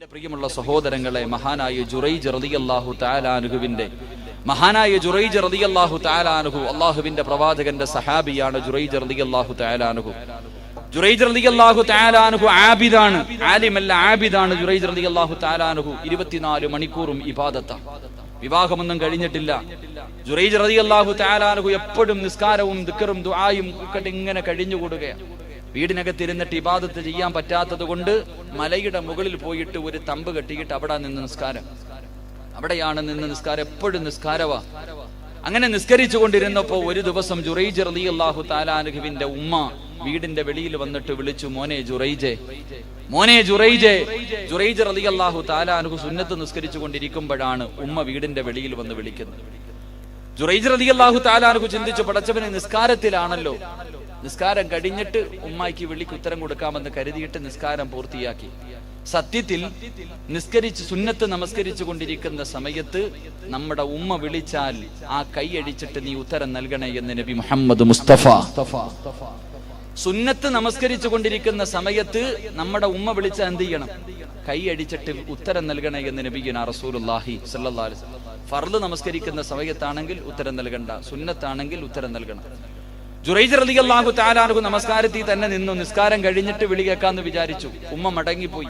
പ്രിയമുള്ള സഹോദരങ്ങളെ, മഹാനായ ജുറൈജ് റളിയല്ലാഹു തആല അൻഹുവിന്റെ അല്ലാഹുവിന്റെ പ്രവാചകന്റെ സഹാബിയാണ് ജുറൈജ് റളിയല്ലാഹു തആല അൻഹു. ജുറൈജ് റളിയല്ലാഹു തആല അൻഹു ആബിദാണ്, ആലിമല്ല ആബിദാണ്. ജുറൈജ് റളിയല്ലാഹു തആല അൻഹു 24 മണിക്കൂറും ഇബാദത്താണ്. വിവാഹമൊന്നും കഴിഞ്ഞിട്ടില്ല. ജുറൈജ് റളിയല്ലാഹു തആല അൻഹു എപ്പോഴും നിസ്കാരവും ദിക്റും ദുആയും ഒക്കെ ഇങ്ങനെ കഴിഞ്ഞുകൂടുകയാണ്. വീടിനകത്തിരുന്നിട്ട് ഇബാദത്ത് ചെയ്യാൻ പറ്റാത്തത് കൊണ്ട് മലയുടെ മുകളിൽ പോയിട്ട് ഒരു തമ്പ് കെട്ടിയിട്ട് അവിടെ നിന്ന് നിസ്കാരം, അവിടെയാണ് നിന്ന് നിസ്കാരം, എപ്പോഴും നിസ്കാരവാ. അങ്ങനെ നിസ്കരിച്ചു കൊണ്ടിരുന്നപ്പോ ഒരു ദിവസം ജുറൈജ് റളിയല്ലാഹു തആല അൻഹുവിന്റെ ഉമ്മ വീടിന്റെ വെളിയിൽ വന്നിട്ട് വിളിച്ചു, മോനെ ജുറൈജേ, മോനെ ജുറൈജേ. ജുറൈജ് റളിയല്ലാഹു തആല അൻഹു സുന്നത്ത് നിസ്കരിച്ചു കൊണ്ടിരിക്കുമ്പോഴാണ് ഉമ്മ വീടിന്റെ വെളിയിൽ വന്ന് വിളിക്കുന്നത്. ജുറൈജ് റളിയല്ലാഹു തആല അൻഹു ചിന്തിച്ചു, പടച്ചവനെ നിസ്കാരത്തിലാണല്ലോ, നിസ്കാരം കഴിഞ്ഞിട്ട് ഉമ്മായിക്ക് വിളിക്ക് ഉത്തരം കൊടുക്കാമെന്ന് കരുതിയിട്ട് നിസ്കാരം പൂർത്തിയാക്കി. സത്യത്തിൽ നിസ്കരിച്ച് സുന്നത്ത് നമസ്കരിച്ചു കൊണ്ടിരിക്കുന്ന സമയത്ത് നമ്മുടെ ഉമ്മ വിളിച്ചാൽ ആ കൈയടിച്ചിട്ട് നീ ഉത്തരം നൽകണേ എന്ന് നബി മുഹമ്മദ് മുസ്തഫ. സുന്നത്ത് നമസ്കരിച്ചു കൊണ്ടിരിക്കുന്ന സമയത്ത് നമ്മുടെ ഉമ്മ വിളിച്ചാൽ എന്ത് ചെയ്യണം? കൈയടിച്ചിട്ട് ഉത്തരം നൽകണേ എന്ന് നബിയുനാ റസൂലുള്ളാഹി സ്വല്ലല്ലാഹു അലൈഹി വസല്ലം. ഫർള് നമസ്കരിക്കുന്ന സമയത്താണെങ്കിൽ ഉത്തരം നൽകണ്ട, സുന്നത്താണെങ്കിൽ ഉത്തരം നൽകണം. ജുറൈജ് റളിയല്ലാഹു തആല അൻഹു നമസ്കാരത്തിൽ തന്നെ നിന്നു. നിസ്കാരം കഴിഞ്ഞിട്ട് വിളി കേൾക്കാന്ന് വിചാരിച്ചു. ഉമ്മ മടങ്ങിപ്പോയി.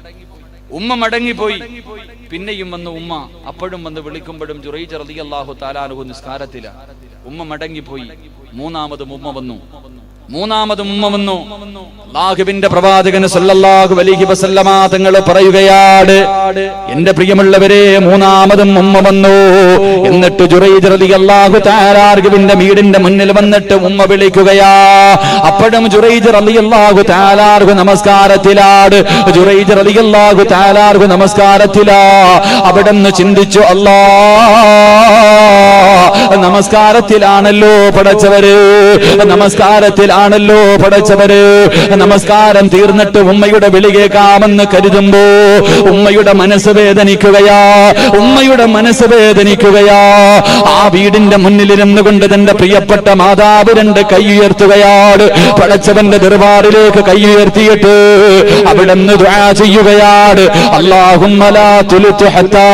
പിന്നെയും വന്ന് ഉമ്മ അപ്പോഴും വന്ന് വിളിക്കുമ്പോഴും ജുറൈജ് റളിയല്ലാഹു തആല അൻഹു നിസ്കാരത്തിലാണ്. ഉമ്മ മടങ്ങിപ്പോയി. മൂന്നാമതും ഉമ്മ വന്നു. അല്ലാഹുവിന്റെ പ്രവാചകൻ സല്ലല്ലാഹു അലൈഹി വസല്ലമ തങ്ങൾ പറയുകയാണ്, എന്റെ പ്രിയമുള്ളവരെ, മൂന്നാമതും ഉമ്മ വന്നു. എന്നിട്ട് ജുറൈജ് റളിയല്ലാഹു തആല അൻഹുവിന്റെ വീടിന്റെ മുന്നിൽ വന്നിട്ട് ഉമ്മ വിളിക്കുകയാ. അപ്പോഴും ജുറൈജ് റളിയല്ലാഹു തആല അൻഹു നമസ്കാരത്തിലാണ്. ജുറൈജ് റളിയല്ലാഹു തആല അൻഹു നമസ്കാരത്തിലാ. അവിടുന്ന് ചിന്തിച്ചു, അല്ലാഹ് നമസ്കാരത്തിലാണല്ലോ പടച്ചവര്, നമസ്കാരം തീർന്നിട്ട് ഉമ്മയുടെ വിളി കേൾക്കാമെന്ന് കരുതുമ്പോ ഉമ്മയുടെ മനസ്സ് വേദനിക്കുകയാ. ആ വീടിന്റെ മുന്നിലിരുന്നു കൊണ്ട് തന്റെ പ്രിയപ്പെട്ട മാതാവ് 2 കൈ ഉയർത്തുകയാണ്. പടച്ചവന്റെ ദർബാറിലേക്ക് കൈ ഉയർത്തിയിട്ട് അവിടുന്ന് ദുആ ചെയ്യുകയാണ്, അല്ലാഹുമ്മ ലാ തുൽതു ഹത്താ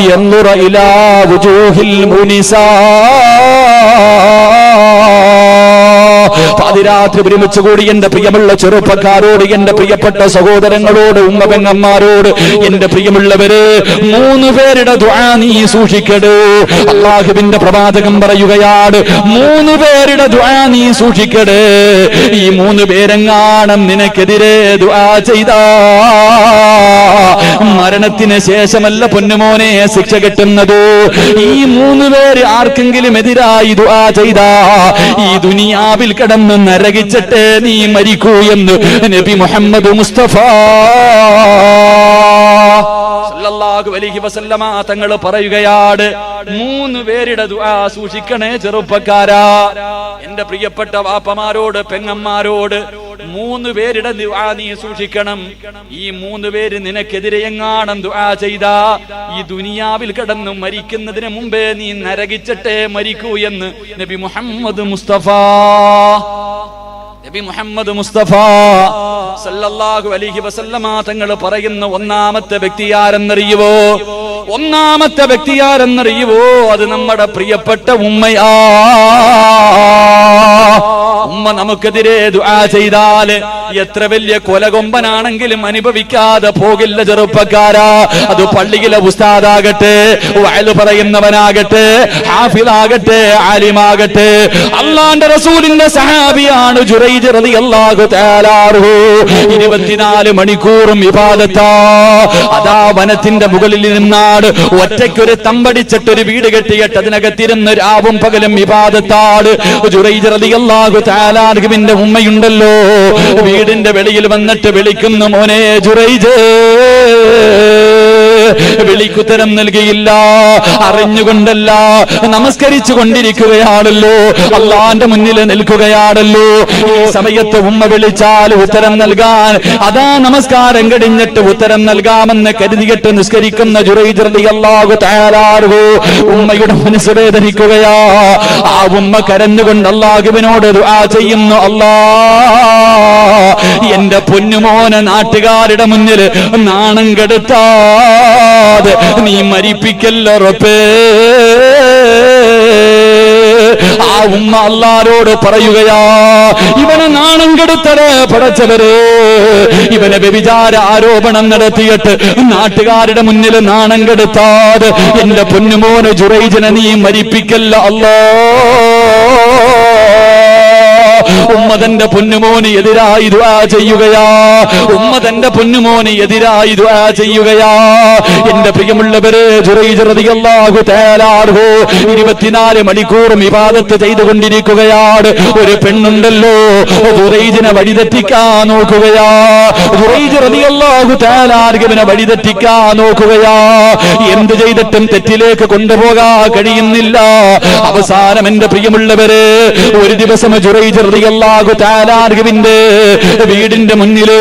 യൻദുറ ഇലാ വുജൂഹിൽ മുനിസാ. പാതിരാത്രി ഒരുമിച്ച് കൂടി എന്റെ പ്രിയമുള്ള ചെറുപ്പക്കാരോട്, എന്റെ പ്രിയപ്പെട്ട സഹോദരങ്ങളോട്, ഉമ്മ പെങ്ങന്മാരോട്, എന്റെ പ്രിയമുള്ളവര്, 3 പേരുടെ ദുആ നീ സൂക്ഷിക്കടൂ. അല്ലാഹുവിന്റെ പ്രവാചകൻ പറയുകയാണ്, 3 പേരുടെ ദുആ നീ സൂക്ഷിക്കടേ. ഈ 3 പേരെങ്ങാനും നിനക്കെതിരെ ദുആ ചെയ്താ മരണത്തിന് ശേഷമല്ല പൊന്നുമോനെ ശിക്ഷ കിട്ടുന്നത്. ഈ 3 പേര് ആർക്കെങ്കിലും എതിരായി ദുആ ചെയ്താ ഈ ദുനിയാവിൽ കിടന്ന് നരകിച്ചിട്ട് നീ മരിക്കൂ എന്ന് നബി മുഹമ്മദ് മുസ്തഫ സല്ലല്ലാഹു അലൈഹി വസല്ലമ തങ്ങൾ പറയുകയാണ്, 3 പേരുടെ ദുആ സൂക്ഷിക്കണേ ചെറുപ്പക്കാരാ. എന്റെ പ്രിയപ്പെട്ട വാപ്പമാരോട്, പെങ്ങന്മാരോട്, 3 പേരുടെ ദുആ നീ സൂക്ഷിക്കണം. ഈ 3 പേര് നിനക്കെതിരെ എങ്ങാനും ദുആ ചെയ്താ ഈ ദുനിയാവിൽ കിടന്നു മരിക്കുന്നതിന് മുമ്പേ നീ നരകിച്ചിട്ടേ മരിക്കൂ എന്ന് നബി മുഹമ്മദ് മുസ്തഫ സല്ലല്ലാഹു അലൈഹി വസല്ലമ തങ്ങൾ പറയുന്ന ഒന്നാമത്തെ വ്യക്തി ആരെന്നറിയുവോ? അത് നമ്മുടെ പ്രിയപ്പെട്ട ഉമ്മയാ. ഉമ്മ നമുക്കെതിരെ ദുആ ചെയ്താല് എത്ര വലിയ കൊലകൊമ്പനാണെങ്കിലും അനുഭവിക്കാതെ പോകില്ല ചെറുപ്പക്കാരാ. അത് പള്ളിയിലെ ഉസ്താദാകട്ടെ, വഅല് പറയുന്നവനാകട്ടെ, ഹാഫിളാകട്ടെ, ആലിമാകട്ടെ, അല്ലാഹുവിന്റെ റസൂലിന്റെ സഹാബിയാണ് ജുറൈജ് റളിയല്ലാഹു തആല അൻഹു. 24 മണിക്കൂറും ഇബാദത്താ. അതാ വനത്തിന്റെ മുകളിൽ നിന്നാണ് ഒറ്റയ്ക്കൊരു തമ്പടിച്ചിട്ടൊരു വീട് കെട്ടിയിട്ട് അതിനകത്തിരുന്ന് രാവും പകലും ഇബാദത്താണ്. ജുറൈജ് റളിയല്ലാഹു തആല അൻഹുവിന്റെ ഉമ്മയുണ്ടല്ലോ, വീടിന്റെ വെളിയിൽ വന്നിട്ട് വിളിക്കുന്നു, മോനെ ജുറൈജ്. വിളിക്കുത്തരം നൽകിയില്ല. അറിഞ്ഞുകൊണ്ടല്ല, നമസ്കരിച്ചു കൊണ്ടിരിക്കുകയാണല്ലോ, അല്ലാഹുവിന്റെ മുന്നിൽ നിൽക്കുകയാണല്ലോ. ഈ സമയത്ത് ഉമ്മ വിളിച്ചാൽ ഉത്തരം നൽകാൻ, അതാ നമസ്കാരം കഴിഞ്ഞിട്ട് ഉത്തരം നൽകാമെന്ന് കരുതിയിട്ട് നിസ്കരിക്കുന്ന ജുറൈജ് റളിയല്ലാഹു തആല അൻഹു ഉമ്മയുടെ മനസ്സ് വേദനിക്കുകയാ. ആ ഉമ്മ കരഞ്ഞുകൊണ്ട് അല്ലാഹുവിനോട് ദുആ ചെയ്യുന്നു, അല്ലാ എന്റെ പൊന്നുമോനെ നാട്ടുകാരുടെ മുന്നിൽ നാണം കെടുത്താതെ നീ മരിപ്പിക്കല്ല റബ്ബേ. ആ ഉമ്മ അല്ലാഹുവോട് പറയുകയാ, ഇവനെ നാണം കെടുത്തരെ പടച്ചവരെ, ഇവനെ വ്യഭിചാര ആരോപണം നടത്തിയിട്ട് നാട്ടുകാരുടെ മുന്നിൽ നാണം കെടുത്താതെ എന്റെ പൊന്നുമോനെ ജുറൈജിനെ നീ മരിപ്പിക്കല്ല അല്ലാ. ഉമ്മ തന്റെ പൊന്നുമോന് എതിരായി ദുആ ചെയ്യുകയാ, ഉമ്മ തന്റെ പൊന്നുമോന് എതിരായി ദുആ ചെയ്യുകയാ. എന്റെ പ്രിയമുള്ളവരെ, ജുറൈജ് റളിയല്ലാഹു തആല അൻഹു 24 മണിക്കൂറും ഇബാദത്ത് ചെയ്തുകൊണ്ടിരിക്കുകയാണ്. ഒരു പെണ്ണുണ്ടല്ലോ ജുറൈജിനെ വഴിതെറ്റിക്കാൻ നോക്കുകയാ, ജുറൈജ് റളിയല്ലാഹു തആല അൻഹുവിനെ വഴിതെറ്റിക്കാൻ നോക്കുകയാ. എന്ത് ചെയ്തിട്ടും തെറ്റിലേക്ക് കൊണ്ടുപോകാൻ കഴിയുന്നില്ല. അവസാനം എന്റെ പ്രിയമുള്ളവരെ, ഒരു ദിവസം ജുറൈജ് റളിയല്ലാഹു തആല അൻഹുവിന്റെ വീടിന്റെ മുന്നില്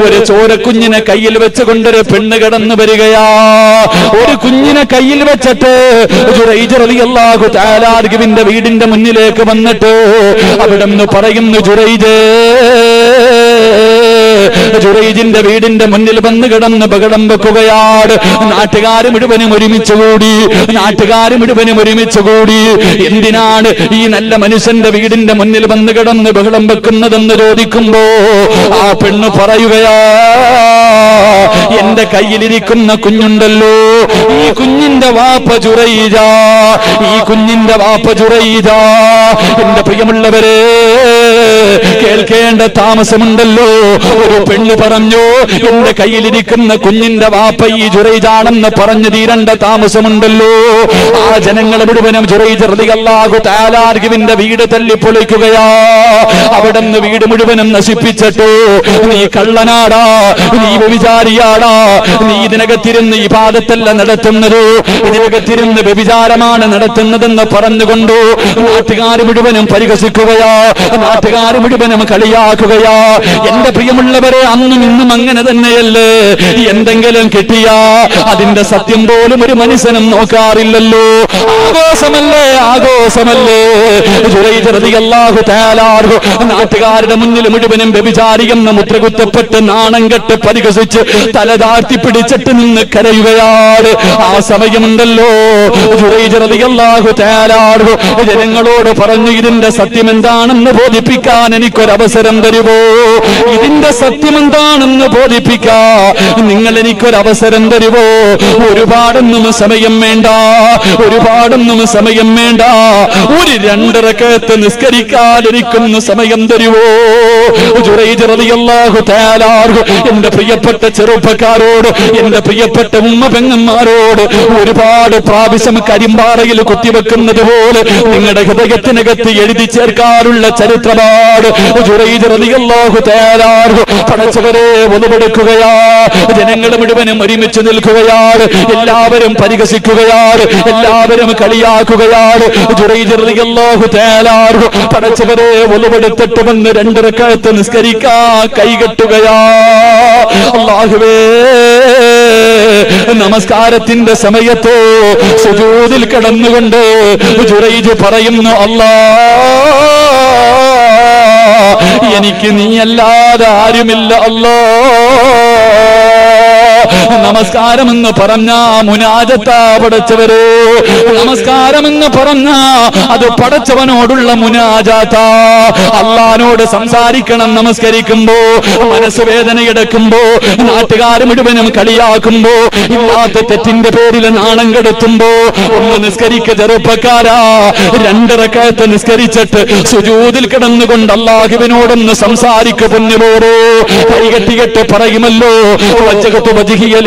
ഒരു ചോരക്കുഞ്ഞിനെ കയ്യിൽ വെച്ചുകൊണ്ടൊരു പെണ്ണ് കടന്നു വരികയാ. ഒരു കുഞ്ഞിനെ കയ്യിൽ വെച്ചിട്ട് ജുറൈജ് റളിയല്ലാഹു തആല അൻഹുവിന്റെ വീടിന്റെ മുന്നിലേക്ക് വന്നിട്ട് അവിടുന്ന് പറയുന്നു, ജുറൈജിന്റെ വീടിന്റെ മുന്നിൽ വന്ന് കിടന്ന് ബഹളം വെക്കുകയാണ്. നാട്ടുകാർ മുഴുവനും ഒരുമിച്ച് കൂടി എന്തിനാണ് ഈ നല്ല മനുഷ്യന്റെ വീടിന്റെ മുന്നിൽ വന്ന് കിടന്ന് ബഹളം വെക്കുന്നതെന്ന് ചോദിക്കുമ്പോ ആ പെണ്ണ് പറയുകയാ, എന്റെ കയ്യിലിരിക്കുന്ന കുഞ്ഞുണ്ടല്ലോ, ഈ കുഞ്ഞിന്റെ വാപ്പ ജുറൈജാ, ഈ കുഞ്ഞിന്റെ വാപ്പ ജുറൈജാ. എന്റെ പ്രിയമുള്ളവരെ, കേൾക്കേണ്ട താമസമുണ്ടല്ലോ. ഒരു പെണ്ണ് പറഞ്ഞു, എന്റെ കയ്യിലിരിക്കുന്ന കുഞ്ഞിന്റെ വാപ്പ ഈ ജുറൈജാണെന്ന് പറഞ്ഞു തീരേണ്ട താമസമുണ്ടല്ലോ. ആ ജനങ്ങൾ മുഴുവനും ജുറൈജ് റളിയല്ലാഹു തആല അൻഹുവിന്റെ വീട് തല്ലിപ്പൊളിക്കുകയാ. അവിടുന്ന് വീട് മുഴുവനും നശിപ്പിച്ചിട്ടു, നീ കള്ളനാടാ, നീ വ്യഭിചാരിയാടാ, നീ ഇതിനകത്തിരുന്ന് ഇബാദത്തല്ല നടത്തുന്നത്, ഇതിനകത്തിരുന്ന് വ്യഭിചാരമാണ് നടത്തുന്നതെന്ന് പറഞ്ഞുകൊണ്ടു നാട്ടുകാർ മുഴുവനും പരിഹസിക്കുകയാ, നാട്ടുകാർ മുഴുവനും കളിയാക്കുകയാ. എന്റെ പ്രിയമുള്ളവരെ, അന്നും ഇന്നും അങ്ങനെ തന്നെയല്ലേ? എന്തെങ്കിലും കിട്ടിയാ അതിന്റെ സത്യം പോലും ഒരു മനുഷ്യനും നോക്കാറില്ലല്ലോ. ആഘോഷമല്ലേ ജുറൈജ് റളിയല്ലാഹു തആല അൻഹു നാട്ടുകാരുടെ മുന്നിൽ മുഴുവനും വ്യഭിചാരിയെന്ന് മുദ്രകുത്തപ്പെട്ട് നാണം കെട്ട് പരിഹസിച്ച് തല താഴ്ത്തി പിടിച്ചിട്ട് നിന്ന് കരയുകയാണ്. ആ സമയമുണ്ടല്ലോ ജുറൈജ് റളിയല്ലാഹു തആല അൻഹു ജനങ്ങളോട് പറഞ്ഞു, ഇതിന്റെ സത്യം എന്താണെന്ന് ബോധിപ്പിക്കാൻ എനിക്കൊരവസരം തരുമോ? ഇതിന്റെ സത്യം എന്താണെന്ന് ബോധിപ്പിക്കാ നിങ്ങൾ എനിക്കൊരവസരം തരുമോ? ഒരുപാടൊന്നും സമയം വേണ്ട, ഒരു 2 റക്അത്ത് നിസ്കരിക്കാൻ എനിക്കൊന്ന് സമയം തരുമോ? ജുറൈജ് റളിയല്ലാഹു തആല അൻഹു എന്റെ പ്രിയപ്പെട്ട ചെറുപ്പക്കാരോട്, എന്റെ പ്രിയപ്പെട്ട ഉമ്മ പെങ്ങന്മാരോട് ഒരുപാട് പ്രാവശ്യം കരിമ്പാറയിൽ കുത്തിവെക്കുന്നത് പോലെ നിങ്ങളുടെ ഹൃദയത്തിനകത്ത് എഴുതി ചേർക്കാനുള്ള ചരിത്രമാണ് ജുറൈജ് റളിയല്ലാഹു തആല അൻഹു. പടച്ചവരെ, ഒന്നുപെടുക്കുകയാ, ജനങ്ങൾ മുഴുവനും ഒരുമിച്ച് നിൽക്കുകയാണ്, എല്ലാവരും പരിഹസിക്കുകയാണ്, എല്ലാവരും കളിയാക്കുകയാണ്. ജുറൈജ് റളിയല്ലാഹു തആല അൻഹു പടച്ചവരെ ഒന്നുപെടുത്തിട്ട് വന്ന് 2 റക്അത്ത് നിസ്കരിക്കാൻ കൈകെട്ടുകയാ. അല്ലാഹുവേ, നമസ്കാരത്തിന്റെ സമയത്ത് സുജൂദിൽ കിടന്നുകൊണ്ട് ജുറൈജ് പറയുന്നു, അല്ലാ, എനിക്ക് നീയല്ലാതെ ആരുമില്ല അല്ലാ. നമസ്കാരമെന്ന് പറഞ്ഞ മുനാജത്താ പടച്ചവരെ, നമസ്കാരമെന്ന് പറഞ്ഞ അത് പടച്ചവനോടുള്ള മുനാജാത്താ. അള്ളാനോട് സംസാരിക്കണം. നമസ്കരിക്കുമ്പോ മനസ്സ് വേദനയെടുക്കുമ്പോ, നാട്ടുകാർ മുഴുവനും കളിയാക്കുമ്പോ, ഇല്ലാത്ത തെറ്റിന്റെ പേരിൽ നാണം കെടുത്തുമ്പോ ഒന്ന് നിസ്കരിക്ക ചെറുപ്പക്കാരാ. 2 റക്അത്ത് നിസ്കരിച്ചിട്ട് സുജൂദിൽ കിടന്നുകൊണ്ട് അല്ലാഹുവിനോടൊന്ന് സംസാരിക്കു പൊന്നുപോരോ. കൈകെട്ടികെട്ട് പറയുമല്ലോ,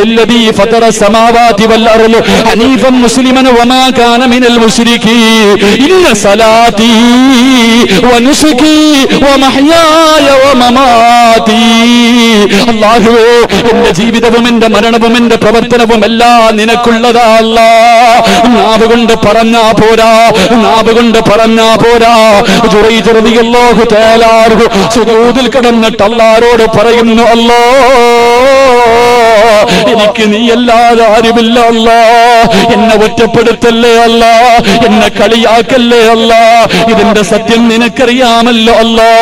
للذي فطر السماوات والأرض حنيفا مسلما وما كان من المشركين إن صلاتي ونسكي ومحياي ومماتي. അല്ലാഹുവേ, എന്റെ ജീവിതവും എന്റെ മരണവും എന്റെ പ്രവർത്തനവും എല്ലാം നിനക്കുള്ളതാ അല്ലാ. നാവ് കൊണ്ട് പറഞ്ഞാ പോരാ. ജുറൈജ് റളിയല്ലാഹു തആല അൻഹു സുജൂദിൽ കിടന്നിട്ട് അല്ലാഹുവോട് പറയുന്നു, അല്ലാ, എനിക്ക് നീയല്ലാതെ ആരുമില്ല അല്ലാ. എന്നെ ഒറ്റപ്പെടുത്തല്ലേ അല്ലാ, എന്നെ കളിയാക്കല്ലേ അല്ലാ. ഇതിന്റെ സത്യം നിനക്കറിയാമല്ലോ അല്ലാ.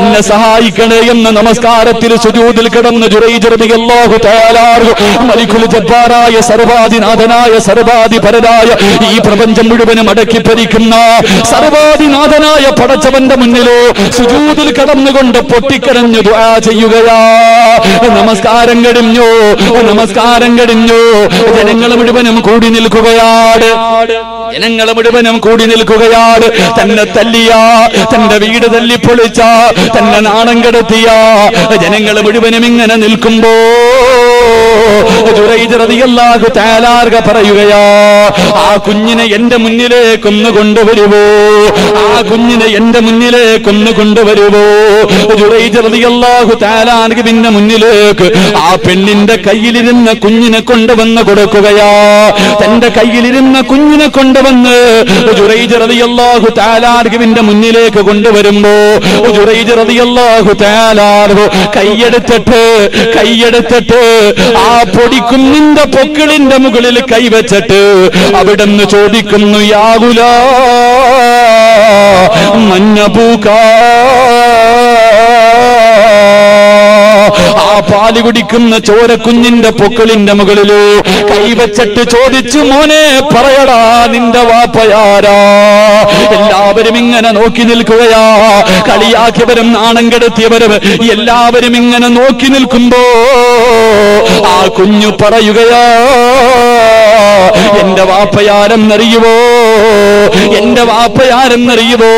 എന്നെ സഹായിക്കണേ എന്ന് നമസ്കാരത്തിൽ സുജൂദിൽ കിടന്ന് ജുറൈജ് റളിയല്ലാഹു തആല മലിക്കുൽ ജബ്ബാറായ സർവാധിനാഥനായ സർവാധിപരനായ ഈ പ്രപഞ്ചം മുഴുവനും അടക്കി ഭരിക്കുന്ന സർവാധിനാഥനായ പടച്ചവന്റെ മുന്നിലോ സുജൂദിൽ കടന്നുകൊണ്ട് പൊട്ടിക്കരഞ്ഞു ദുആ ചെയ്യുകയാ. നമസ്കാരം കഴിഞ്ഞു, നമസ്കാരം കഴിഞ്ഞു. ജനങ്ങൾ മുഴുവനും കൂടി നിൽക്കുകയാണ്, ജനങ്ങൾ മുഴുവനും കൂടി നിൽക്കുകയാണ്. തന്നെ തല്ലിയ, തന്റെ വീട് തല്ലിപ്പൊളിച്ച, തന്നെ നാണം കെടുത്തിയ ജനങ്ങൾ മുഴുവനും ഇങ്ങനെ നിൽക്കുമ്പോ ജുറൈജ് റളിയല്ലാഹു തആല പറയുകയാ, ആ കുഞ്ഞിനെ എന്റെ മുന്നിലേക്കൊന്ന് കൊണ്ടുവരുവോ, ആ കുഞ്ഞിനെ എന്റെ മുന്നിലേക്കൊന്ന് കൊണ്ടുവരുവോ. ജുറൈജ് റളിയല്ലാഹു തആല പിന്നെ മുന്നിലേക്ക് ആ പെണ്ണിന്റെ കയ്യിലിരുന്ന കുഞ്ഞിനെ കൊണ്ടുവന്ന് കൊടുക്കുകയാ. തന്റെ കയ്യിലിരുന്ന കുഞ്ഞിനെ കൊണ്ടുവന്ന് ജുറൈജ് റളിയല്ലാഹു തആല ന്റെ മുന്നിലേക്ക് കൊണ്ടുവരുമ്പോ ജുറൈജ് റളിയല്ലാഹു തആല കൈയെടുത്തിട്ട് ആ പൊടിക്കുന്നിന്റെ പൊക്കിളിന്റെ മുകളിൽ കൈവച്ചിട്ട് അവിടുന്ന് ചോദിക്കുന്നു, യാ ഗുലാം മന്നബൂകാ. ആ പാല് കുടിക്കുന്ന ചോരക്കുഞ്ഞിന്റെ പൊക്കിളിന്റെ മുകളിലോ കൈവച്ചിട്ട് ചോദിച്ചു, മോനെ പറയടാ നിന്റെ വാപ്പയാരാ. എല്ലാവരും ഇങ്ങനെ നോക്കി നിൽക്കുകയാ. കളിയാക്കിയവരും നാണം കെടുത്തിയവരും എല്ലാവരും ഇങ്ങനെ നോക്കി നിൽക്കുമ്പോ ആ കുഞ്ഞു പറയുകയാ, എന്റെ വാപ്പയാരെന്നറിയുവോ, എന്റെ വാപ്പയാരെന്നറിയുവോ,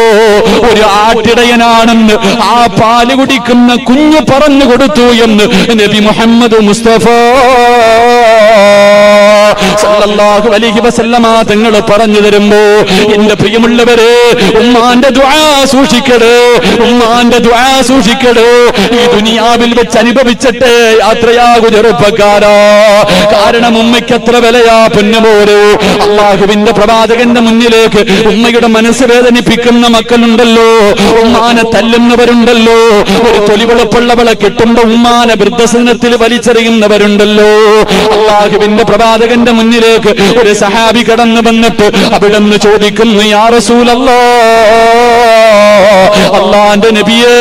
ഒരു ആട്ടിടയനാണെന്ന് ആ പാല് കുടിക്കുന്ന കുഞ്ഞു പറഞ്ഞു കൊടുത്തു എന്ന് നബി മുഹമ്മദ് മുസ്തഫ സല്ലല്ലാഹു അലൈഹി വസല്ലമ തങ്ങൾ പറഞ്ഞു തരുമ്പോ എന്റെ പ്രിയമുള്ളവരെ, ഉമ്മാന്റെ ദുആ സൂക്ഷിക്കടേ, ഉമ്മാന്റെ ദുആ സൂക്ഷിക്കടേ. ഈ ദുനിയാവിൽ വെച്ച് അനുഭവിച്ചിട്ട് യാത്രയാകു ചെറുപ്പക്കാരാ. കാരണം ഉമ്മയ്ക്ക് എത്ര വിലയാ പൊന്നുപോരോ. അള്ളാഹുവിന്റെ പ്രവാചകന്റെ മുന്നിലേക്ക് ഉമ്മയുടെ മനസ്സ് വേദനിപ്പിക്കുന്ന മക്കളുണ്ടല്ലോ, ഉമ്മാനെ തല്ലുന്നവരുണ്ടല്ലോ, ഒരു തൊലിവെളുപ്പുള്ളവളെ കിട്ടുമ്പോ ഉമ്മാനെ വൃദ്ധസദനത്തിൽ വലിച്ചെറിയുന്നവരുണ്ടല്ലോ. അള്ളാഹുവിന്റെ പ്രവാചകന്റെ മുന്നിലേക്ക് ഒരു സഹാബി കടന്നു വന്നിട്ട് അവിടുന്ന് ചോദിക്കുന്നു, യാ റസൂലല്ലാഹ്, അല്ലാഹുവിന്റെ നബിയേ,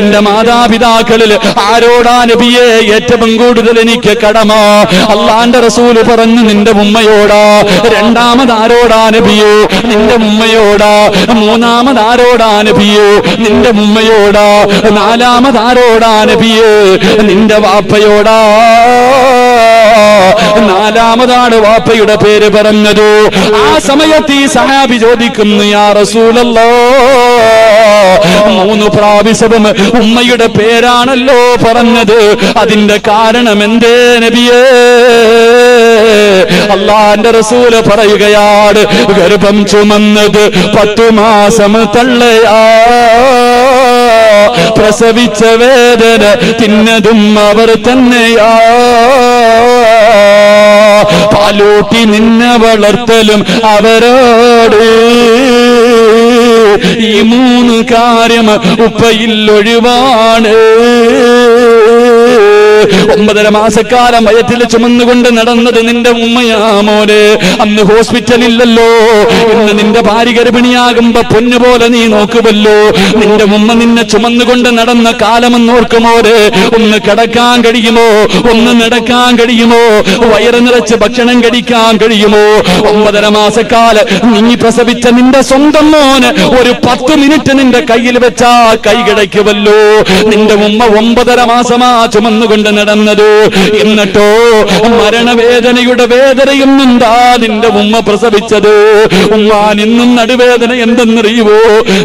എന്റെ മാതാപിതാക്കളിൽ ആരോടാ നബിയെ ഏറ്റവും കൂടുതൽ എനിക്ക് കടമ? അല്ലാഹുവിന്റെ റസൂല് പറഞ്ഞു, നിന്റെ ഉമ്മയോടാ. രണ്ടാമതാരോടാ നബിയോ? നിന്റെ ഉമ്മയോടാ. മൂന്നാമതാരോടാ നബിയോ? നിന്റെ ഉമ്മയോടാ. നാലാമതാരോടാ നബിയോ? നിന്റെ വാപ്പയോടാ. നാലാമതാണ് വാപ്പയുടെ പേര് പറഞ്ഞത്. ആ സമയത്ത് ഈ സഹാബി ചോദിക്കുന്നു, യാ റസൂലല്ലാഹ്, 3 പ്രാവശ്യവും ഉമ്മയുടെ പേരാണല്ലോ പറഞ്ഞത്, അതിന്റെ കാരണം എന്തേ നബിയേ? അല്ലാഹുവിന്റെ റസൂല് പറയുകയാണ്, ഗർഭം ചുമന്നത് 10 മാസം തള്ളയാ, പ്രസവിച്ച വേദന തിന്നതും അവർ തന്നെയാ, പാലൂട്ടി നിന്നെ വളർത്തലും അവരോട്. ഈ 3 കാര്യം ഉപ്പയിൽ ഒഴിവാണ്. 9.5 മാസക്കാലം വയറ്റിൽ ചുമന്നുകൊണ്ട് നടന്നത് നിന്റെ ഉമ്മയാ മോനെ. അന്ന് ഹോസ്പിറ്റലില്ലല്ലോ. ഇന്ന് നിന്റെ ഭാര്യ ഗർഭിണിയാകുമ്പോ പൊന്നുപോലെ നീ നോക്കുമല്ലോ. നിന്റെ ഉമ്മ നിന്നെ ചുമന്നുകൊണ്ട് നടന്ന കാലമെന്ന് ഓർക്കുമോരെ. ഒന്ന് കിടക്കാൻ കഴിയുമോ? ഒന്ന് നടക്കാൻ കഴിയുമോ? വയറ് നിറച്ച് ഭക്ഷണം കഴിക്കാൻ കഴിയുമോ? 9.5 മാസക്കാലം നീ പ്രസവിച്ച നിന്റെ സ്വന്തം മോന് ഒരു 10 മിനിറ്റ് നിന്റെ കയ്യിൽ വെച്ചാ കൈ കിടക്കുമല്ലോ. നിന്റെ ഉമ്മ 9.5 മാസമാ ചുമന്നുകൊണ്ട് നടന്നത്. എന്നിട്ടോ മരണവേദനയുടെ വേദനയും എന്താ നിന്റെ ഉമ്മ പ്രസവിച്ചത്. ഉമ്മാൻ ഇന്നും നടുവേദന എന്തെന്നറിയുവോ?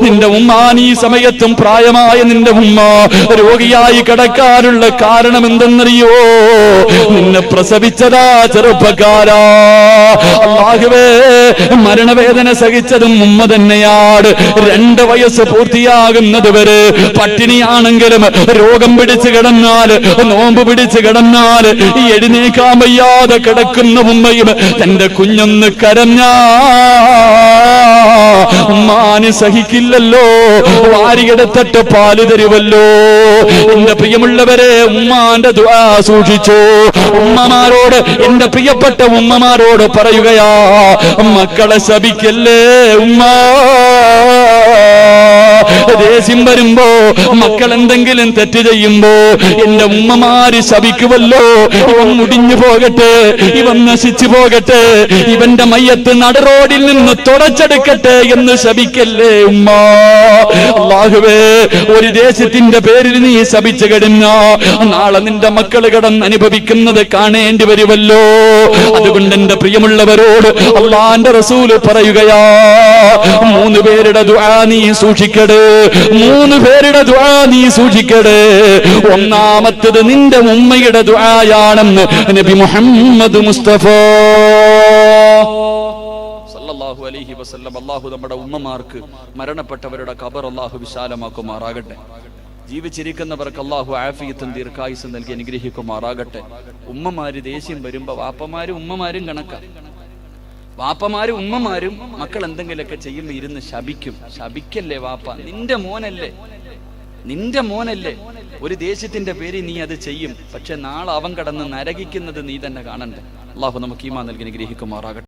നിന്റെ ഉമ്മാൻ ഈ സമയത്തും പ്രായമായ നിന്റെ ഉമ്മ രോഗിയായി കിടക്കാനുള്ള കാരണം എന്തെന്നറിയുവോ? നിന്നെ പ്രസവിച്ചതാ ചെറുപ്പക്കാരാ. അല്ലാഹുവേ, മരണവേദന സഹിച്ചതും ഉമ്മ തന്നെയാണ്. 2 വയസ്സ് പൂർത്തിയാകുന്നത് വരെ പട്ടിണിയാണെങ്കിലും രോഗം പിടിച്ചു കിടന്നാൽ നോമ്പ് പിടിച്ച് കിടന്നാൽ എഴുന്നേക്കാൻ വയ്യാതെ കിടക്കുന്ന ഉമ്മയും തന്റെ കുഞ്ഞൊന്ന് കരഞ്ഞാ ഉമ്മാന് സഹിക്കില്ലല്ലോ, വാരിയെടുത്തിട്ട് പാല് തരുവല്ലോ. എന്റെ പ്രിയമുള്ളവരെ, ഉമ്മാന്റെ ദുആ സൂക്ഷിച്ചോ. ഉമ്മമാരോട്, എന്റെ പ്രിയപ്പെട്ട ഉമ്മമാരോട് പറയുകയാ, മക്കളെ ശപിക്കല്ലേ ഉമ്മ. ദേഷ്യം വരുമ്പോ, മക്കൾ എന്തെങ്കിലും തെറ്റ് ചെയ്യുമ്പോ എന്റെ ഉമ്മമാര് ശപിക്കുമല്ലോ. ഇവൻ മുടിഞ്ഞു പോകട്ടെ, ഇവൻ നശിച്ചു പോകട്ടെ, ഇവന്റെ മയ്യത്ത് നടുറോഡിൽ നിന്ന് തുടച്ചെടുക്കട്ടെ എന്ന് ശപിക്കല്ലേ ഉമ്മ. അല്ലാഹുവേ, ഒരു ദേശത്തിന്റെ പേരിൽ നീ ശപിച്ചു കഴിഞ്ഞാ നാളെ നിന്റെ മക്കൾ കിടന്ന് അനുഭവിക്കുന്നത് കാണേണ്ടി വരുമല്ലോ. അതുകൊണ്ട് എന്റെ പ്രിയമുള്ളവരോട് അല്ലാഹുവിന്റെ റസൂല് പറയുകയാ, 3 പേരുടെ ദുആ നീ സൂക്ഷിക്കടേ, 3 പേരുടെ ദുആ നീ സൂക്ഷിക്കടേ. ഒന്നാമത്തേത് നിന്റെ ഉമ്മയുടെ ദുആയാണെന്ന് നബി മുഹമ്മദ് മുസ്തഫ സല്ലല്ലാഹു അലൈഹി വസല്ലം. അല്ലാഹു നമ്മുടെ ഉമ്മമാർക്ക്, മരണപ്പെട്ടവരുടെ ഖബർ അല്ലാഹു വിശാലമാക്കുമാറാകട്ടെ. ജീവിച്ചിരിക്കുന്നവർക്ക് അല്ലാഹു ആഫിയത്തും ദീർഘായുസ്സും നൽകി അനുഗ്രഹിക്കുമാറാകട്ടെ. ഉമ്മമാര് ദേഷ്യം വരുമ്പോ വാപ്പമാരും ഉമ്മമാരും കണക്കാ. വാപ്പമാരും ഉമ്മമാരും മക്കൾ എന്തെങ്കിലുമൊക്കെ ചെയ്യുമ്പോ ഇരുന്ന് ശപിക്കും. ശപിക്കല്ലേ വാപ്പ, നിന്റെ മോനല്ലേ, നിന്റെ മോനല്ലേ. ഒരു ദേശത്തിന്റെ പേര് നീ അത് ചെയ്യും, പക്ഷെ നാളെ അവൻ കടന്ന് നരകിക്കുന്നത് നീ തന്നെ കാണണ്ടേ. അല്ലാഹു നമുക്ക് ഈമാൻ നൽകി അനുഗ്രഹിക്കുമാറാകട്ടെ.